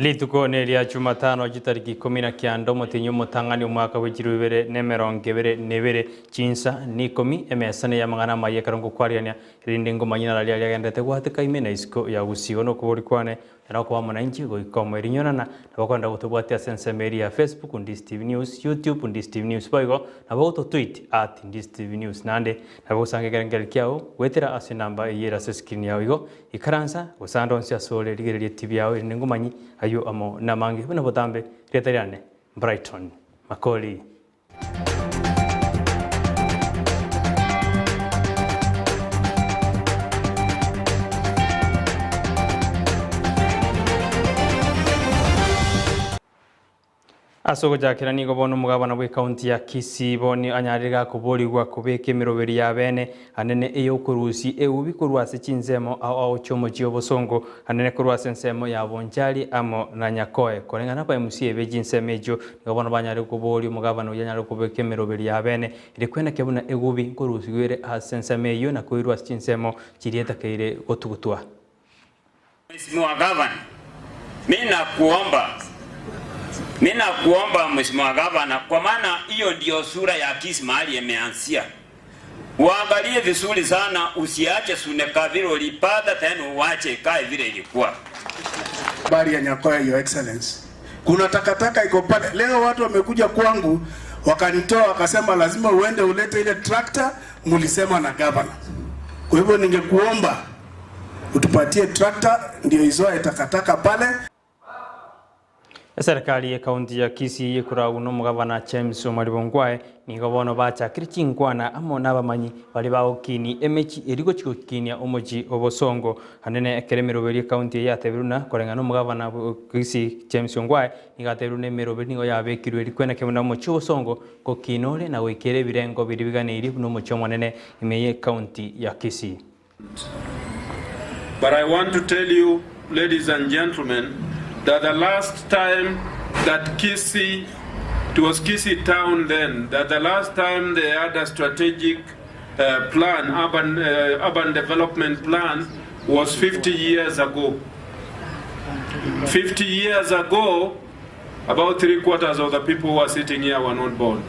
Lituko neria Jumatano jitariki 19 mutinyo mutangani umwaka w'ikirubere nemerongebere nebere Chinsa Ikomi emesane ya mangana maye karongo kwariania rinde ngoma nyina ralia yagendete gwatika imena isiko ya gusigo no kuburi kwane narako mwananchi go ikomo rinyonana nabakonda gutubwatia sensemeri ya Facebook Ndizi TV News, YouTube Ndizi TV News boigo nabagoto tweet @Ndizi TV News nande nabagosange gerengel kyao wetera ase namba yera se screen yao igo ikaransa gusando nsia sole rigererie TV yao rinde ngoma nyi ayo amo namangi bana botambe retariane Brighton Makoli Asogo jakirani go bono mugabana bwe county ya Kisii boni anyarira kuboligwa kubeka emiroberi ya bene anene eyo kurusi eubi kurwase Chinsemo ao chomo chiobosongo anene kurwase nsemo ya bonjali amo na nyakoe kolengana pa MC ebe Chinsemejo ngabona banyari kuboli mugabana uyanyari kubeka emiroberi ya bene iri kwena kebuna egubi kurusi gwere asensemeyo na kuirwase Chinsemo chirieta keire gotugutwa Mheshimiwa Gavana, mimi nakuomba Mheshimiwa Gavana, kwa maana hiyo ndio sura ya Kisii mahali imeanzia. Uangalie vizuri sana, usiache suneka vile ulipata tena uache kae vile ilikuwa. Habari ya Nyakoe, Your Excellency. Kuna takataka iko pale. Leo watu wamekuja kwangu wakanitoa wakasema lazima uende ulete ile tractor mulisema na Gavana. Kwa hivyo ningekuomba utupatie tractor ndio izoe takataka pale. Serikali ya kaunti ya Kisii yekura uno mugabana James Omaribongwae nigo bono bacha kirichinkwana amo nabamanyi bali baokini emechi erigo chikokinia omoji obosongo hanene ekeremeroberi kaunti ya Tebiruna korenga no mugabana Kisii James Ongwae nigaterune meroberi nigo yabekirwe erikwena kemuna mochi obosongo kokinole na wekere birengo biribiganiri no mochi omonene imeye kaunti ya Kisii. But I want to tell you, ladies and gentlemen, that the last time that Kisii, it was Kisii town then, that the last time they had a strategic plan, urban development plan, was 50 years ago. 50 years ago, about 3/4 of the people who are sitting here were not born.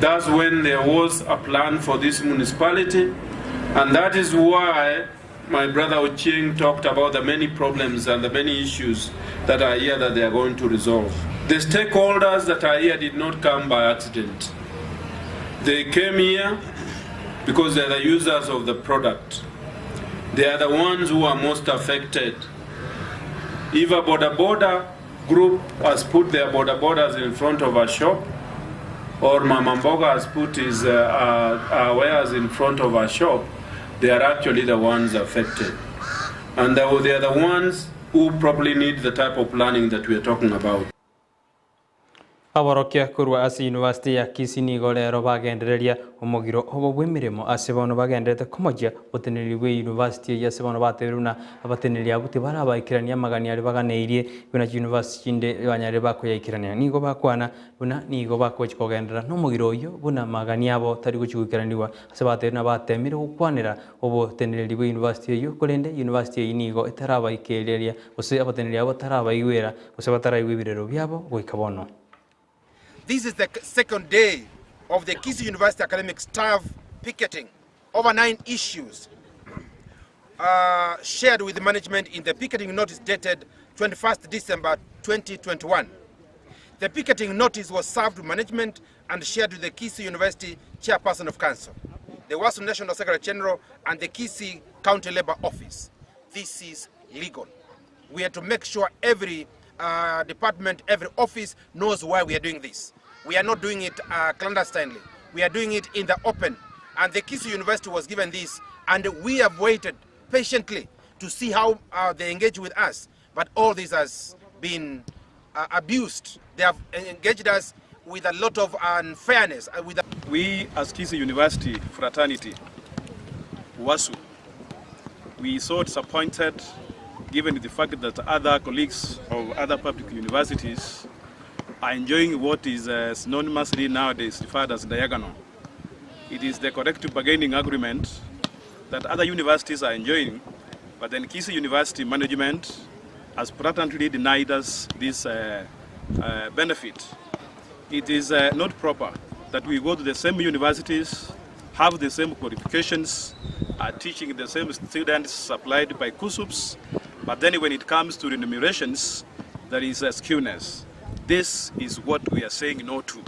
That's when there was a plan for this municipality, and that is why my brother Ochieng talked about the many problems and the many issues that are here that they are going to resolve. The stakeholders that are here did not come by accident. They came here because they are the users of the product. They are the ones who are most affected. If a border group has put their borders in front of a shop, or Mama Mboga has put his wares in front of a shop, they are actually the ones affected. And they are the ones who probably need the type of planning that we are talking about. Abarokia kurwa ase University ya Kisii nigo rero bagendereria omogiro obo bwemiremo ase bono bagenderete komojia boteneri bwe University ya sebono bateruna abateneri abuti barabaikirania magani ari baganeirie buna University inde banyare bakoyaikirania nigo bakwana buna nigo bakochikogendera no mogiro oyo buna magani abo tari guchigukiraniwa ase bateruna batemire gukwanira obo teneri bwe University yo kolende University nigo etarabaikereria ose abateneri abo tarabaigwera ose bataraigwibirero byabo goikabono. This is the second day of the Kisii University academic staff picketing over 9 issues shared with the management in the picketing notice dated 21st December 2021. The picketing notice was served to management and shared with the Kisii University Chairperson of Council, the WASU National Secretary General, and the Kisii County Labour Office. This is legal. We have to make sure every department, every office knows why we are doing this. We are not doing it clandestinely. We are doing it in the open. And the Kisii University was given this, and we have waited patiently to see how they engage with us. But all this has been abused. They have engaged us with a lot of unfairness. We as Kisii University fraternity, WASU, we so disappointed given the fact that other colleagues of other public universities are enjoying what is synonymously nowadays referred as diagonal. It is the collective bargaining agreement that other universities are enjoying, but then Kisii University management has blatantly denied us this benefit. It is not proper that we go to the same universities, have the same qualifications, are teaching the same students supplied by KUSUPs, but then when it comes to remunerations, there is a skewness. This is what we are saying no to.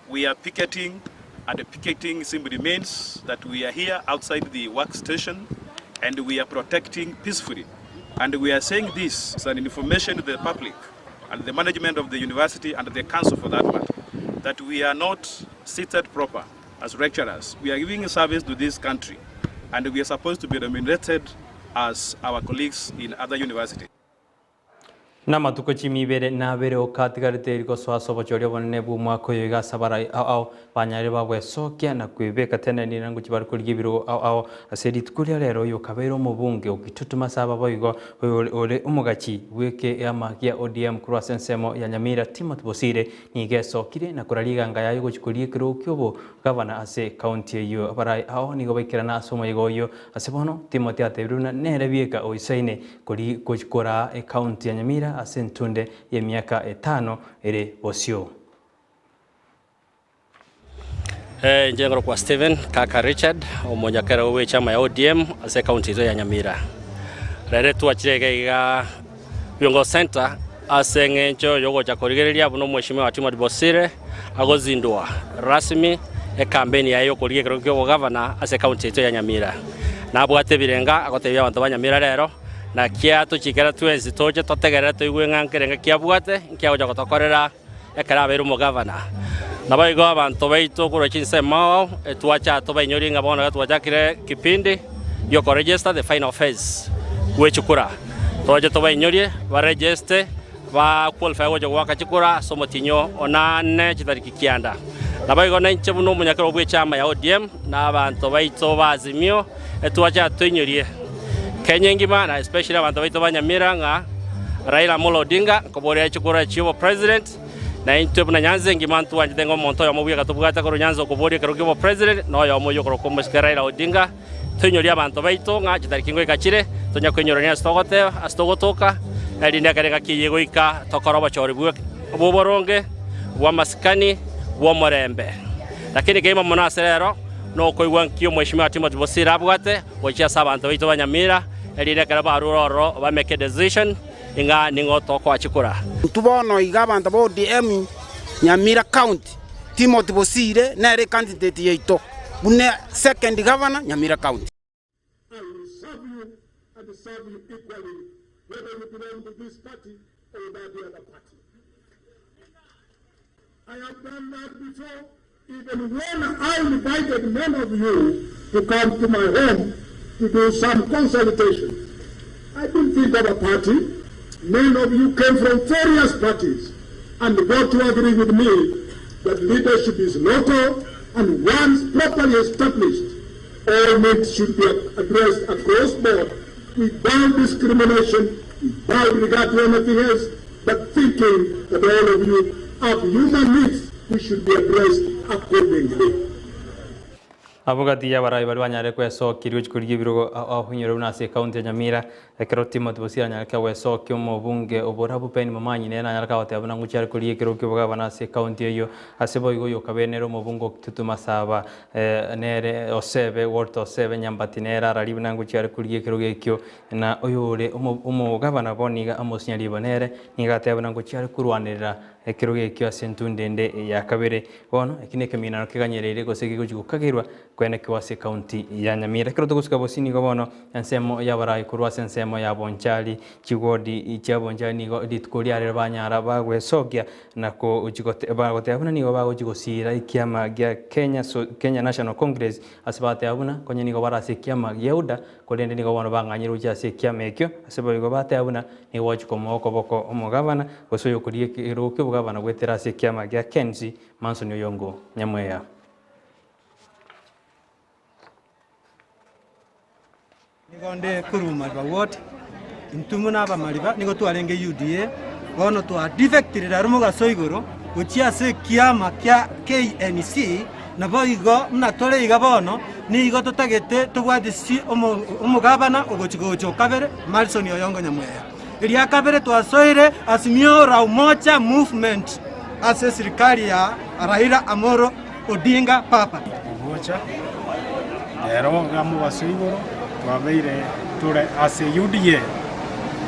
We are picketing, and the picketing simply means that we are here outside the workstation and we are protecting peacefully. And we are saying this as an information to the public and the management of the university and the council for that matter, that we are not seated proper as lecturers. We are giving a service to this country and we are supposed to be remunerated as our colleagues in other universities. Na matuko chimibere na bere okatigarite riko swaso bochorio bonne bu mwako yiga sabara au banyare babwe sokia na kwibeka tena ni nangu chibaru kurigibiro au asedit kuria rero yo kabero mubunge okitutuma saba boigo ole umugachi weke ya magia ODM kurasensemo ya Nyamira Timothy Bosire ni geso kire na kuraliga ngaya yo chikurie kiro kyobo gavana ase county yo barai au ni gobekirana asomo yigo yo asebono Timothy atebruna nere bieka oisaine kuri kuchikora county ya Nyamira asentunde ya miaka 5 ere bosio. Njengoro kwa Steven kaka Richard umoja kera uwe chama ya ODM ase county ya Nyamira. Rere tuachirege iga Biongo Center ase ngencho yogo cha kurigereria buno mheshimiwa Timothy Bosire agozindua rasmi kampeni ya yo kurigereria kyo governor ase county ya Nyamira. Na bwate birenga agotebya abantu ba Nyamira rero na kia tuchikera twenzi toje totegera tuigwe ngankerenga kia bwate kia goja gotokorera ekara beru mo governor. Nabaigo abantu baito kuro Chinsa mao tuacha tobainyoria ngabona tuachakire kipindi yo ko register the final phase wechukura toje tobainyorie ba register ba qualify goja gwaka chikura somotinyo onane chitariki kianda. Nabaigo na nche buno munyakero bwe chama ya ODM na abantu baito bazimio tuacha tuinyorie Kenya ngima na especially abantu baito banyamira nga Raila Amolo Odinga koboria chikura chiwo president na into na nyanze ngima ntu wanje ngo monto ya mubuya katubugata ko nyanzo koboria kerokibo president no ya moyo ko komushika Raila Odinga tunyoria abantu baito nga chitariki ngo ikachire tonya kwenyorania stogote astogotoka elinda kareka kiyego ika tokoroba chori bwo boronge bwa maskani bwo morembe lakini kema monaserero no koigwa nkio mheshimiwa Timothy Bosire abwate ocha sabantu baito banyamira elinda karaba aruro ba make a decision inga ningo toko achikura tubono igabantu bo ODM Nyamira County Timothy Bosire na re candidate yeito bune second governor Nyamira County. I will serve you and serve you equally whether you belong to this party or the other party. I have done that before, even when I invited many of you to come to my home to do some consultation. I didn't think of a party. Many of you came from various parties and got to agree with me that leadership is local and once properly established, all needs should be addressed across board without discrimination, without regard to anything else, but thinking that all of you have human needs which should be addressed accordingly. Abogati ya barai barwanyare kweso kirwich kurigi biro ahunyero nase county Nyamira ekero Timothy Bosire nyareka weso kyo mubunge oborabu pen mamanyi nena nyareka wate abana nguchare kuriye kero kyo bwa nase county yo asebo igo yo kabenero mubungo tutuma saba nere osebe ward osebe nyambatinera rali bana nguchare kuriye kero gekyo na oyore umugabana boniga amosinyali bonere nigate abana nguchare kurwanira ekero gekyo asentundende ya kabere bono ekineke minano kiganyerere gosegi gukagirwa kwene kwase county ya Nyamira kero tugusuka bosini gobono ensemo ya barai kurwa ensemo ya bonchali chigodi cha bonchali nigo ditkuria re banyara bagwe sokia nako ujigote bagote abuna nigo bago jigosira ikiama gya Kenya National Congress asibate abuna konye nigo barase kiama yeuda kolende nigo bono banganyiru cha se kiama ekyo asebo nigo bate abuna nigo wachikomo okoboko omugabana gosoyo kuriye kirukyo bugabana gwetera se kiama gya Kenzi Manson Yongo Nyamweya. Nigonde kuruma bawot intumuna ba mariba nigo twarenge UDA bono twa defectire rumo gasoigoro guchia se kiama kya KNC na boigo na tore iga bono ni igo totagete tugwadisi omugabana ogochigocho kabere Marson Oyongo Nyamweya Iria kabere twasoire Azimio la Umoja movement ase serikali ya Raila Amolo Odinga papa. Umoja ero gamu basoigoro twabeire tore ase UDA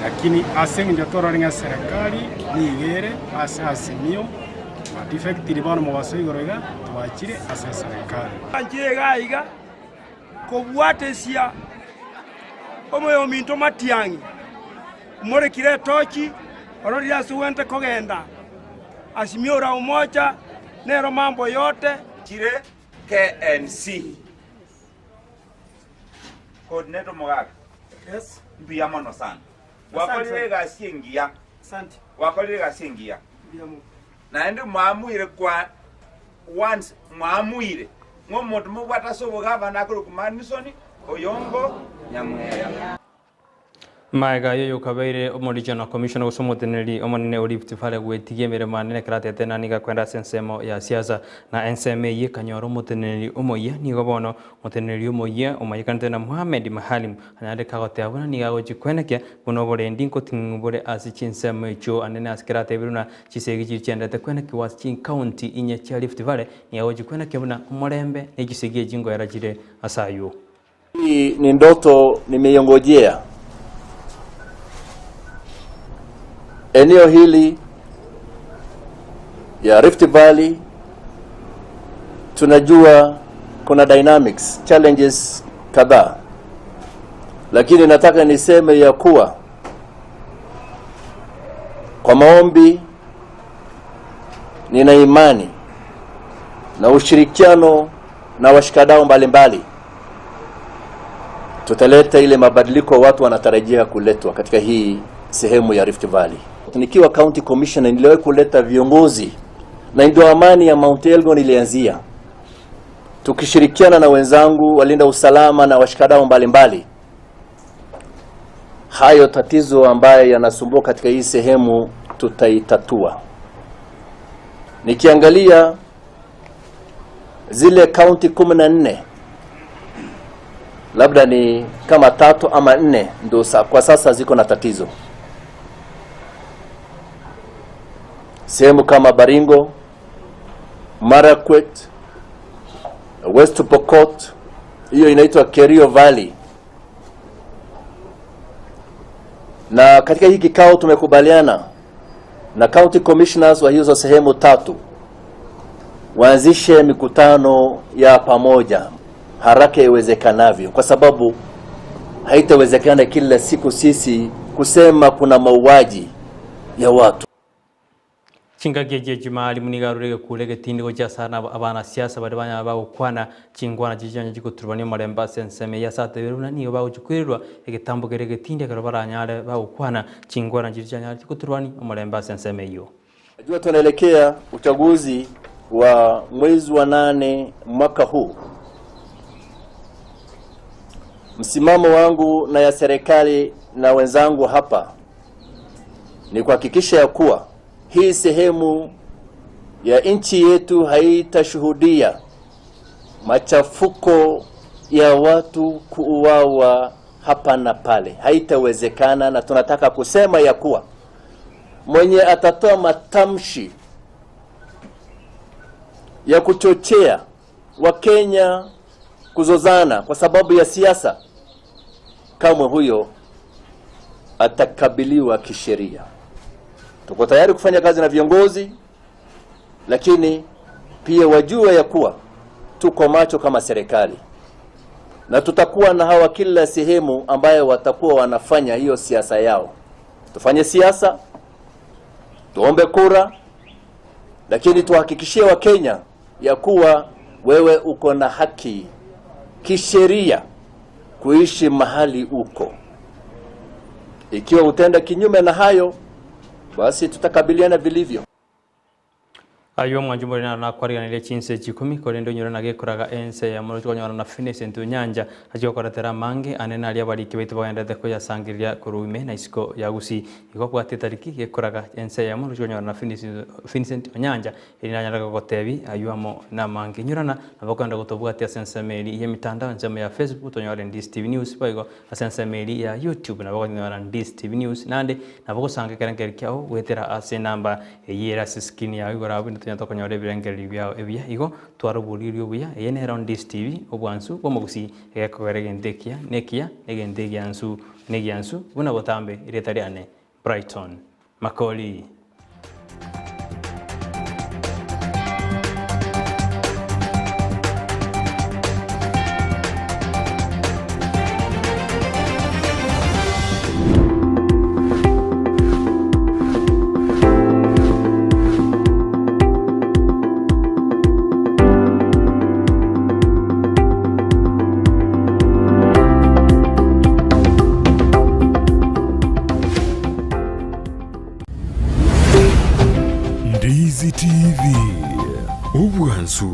lakini ase ndio tororinga serikali ni igere ase Azimio defective bano mu basoigoro iga twachire ase serikali anjega iga kobwatesia omoyo minto matiangi more kire tochi ororia suwente kogenda Azimio la Umoja nero mambo yote kire KNC coordinator Mogaka. Yes. Mbia mono sana. Wakolire gasingia. Asante. Wakolire gasingia. Na ndi mwamuire kwa once mwamuire. Ngomuntu mubata sobo gavana akuru kumanisoni oyombo nyamweya. Maiga yoyo kabaire omoriginal commissioner usomoteneri omonene Olive Tifale gwetigie mere manene karatete na niga kwenda sensemo ya siasa na NSMA ye kanyoro moteneri omoya nigo bono moteneri omoya omayikante na Mohamed Mahalim anade kagote abuna niga goji kweneke bono borendi nkotingubore asi chinsemo icho anene askirate biruna chisegi chiendete kweneke was chin county inye cha Olive Tifale niga goji kweneke buna omorembe negisegi jingo yarajire asayo. Hii ni ndoto nimeiongojea. Eneo hili ya Rift Valley tunajua kuna dynamics, challenges kadhaa. Lakini nataka niseme ya kuwa kwa maombi nina imani na ushirikiano na washikadau mbalimbali tutaleta ile mabadiliko watu wanatarajia kuletwa katika hii sehemu ya Rift Valley. Nikiwa county commissioner niliwahi kuleta viongozi na ndio amani ya Mount Elgon ilianzia. Tukishirikiana na wenzangu walinda usalama na washikadau mbalimbali. Hayo tatizo ambayo yanasumbua katika hii sehemu tutaitatua. Nikiangalia zile county 14 labda ni kama 3 ama 4 ndio kwa sasa ziko na tatizo. Sehemu kama Baringo, Marakwet, West Pokot, hiyo inaitwa Kerio Valley. Na katika hii kikao tumekubaliana na county commissioners wa hizo sehemu 3 waanzishe mikutano ya pamoja haraka iwezekanavyo, kwa sababu haitawezekana kila siku sisi kusema kuna mauaji ya watu. Chingageje jumali munigarurege kulege tindi goja sana abana siasa bari banya bagukwana chingwana jijanye jikuturubani maremba senseme ya sate biruna niyo bagukwirirwa egitambo gerege tindi karobaranyale bagukwana chingwana jijanye jikuturubani maremba senseme yo. Najua tunaelekea uchaguzi wa mwezi wa 8 mwaka huu. Msimamo wangu na ya serikali na wenzangu hapa ni kuhakikisha ya kuwa hii sehemu ya nchi yetu haitashuhudia machafuko ya watu kuuawa hapa na pale. Haitawezekana, na tunataka kusema ya kuwa mwenye atatoa matamshi ya kuchochea Wakenya kuzozana kwa sababu ya siasa, kama huyo atakabiliwa kisheria. Tuko tayari kufanya kazi na viongozi, lakini pia wajua ya kuwa tuko macho kama serikali. Na tutakuwa na hawa kila sehemu ambayo watakuwa wanafanya hiyo siasa yao. Tufanye siasa, tuombe kura, lakini tuhakikishie Wakenya ya kuwa wewe uko na haki kisheria kuishi mahali uko. Ikiwa utenda kinyume na hayo, basi tutakabiliana vilivyo. Ayo mwanjumbo na kwariganire Chinsa Ikomi korendo nyura na gekuraga ense ya murutu nyura na Vincent Nyanja ajyo koratera mange anena ali abariki bitu bagenda ko yasangiria kuruime na isiko ya gusi iko kwa tetariki gekuraga ense ya murutu nyura na Vincent Nyanja irinanya gotebi ayuamo na mange nyurana abakanda gutobwa ati sense meli ya mitandao njama ya Facebook tonyora Ndizi TV News bago sense meli ya YouTube na bakonyora Ndizi TV News nande nabako sange kerengeri kyao wetera ase namba yera skin ya igora nyata konyore birengeri byao ebya igo twaruburirio buya yene around Ndizi TV obwansu bomugusi ekogere ndekia nekia negendegiansu negiansu buna botambe iretariane Brighton Makoli. Ndizi TV, Ubwansu.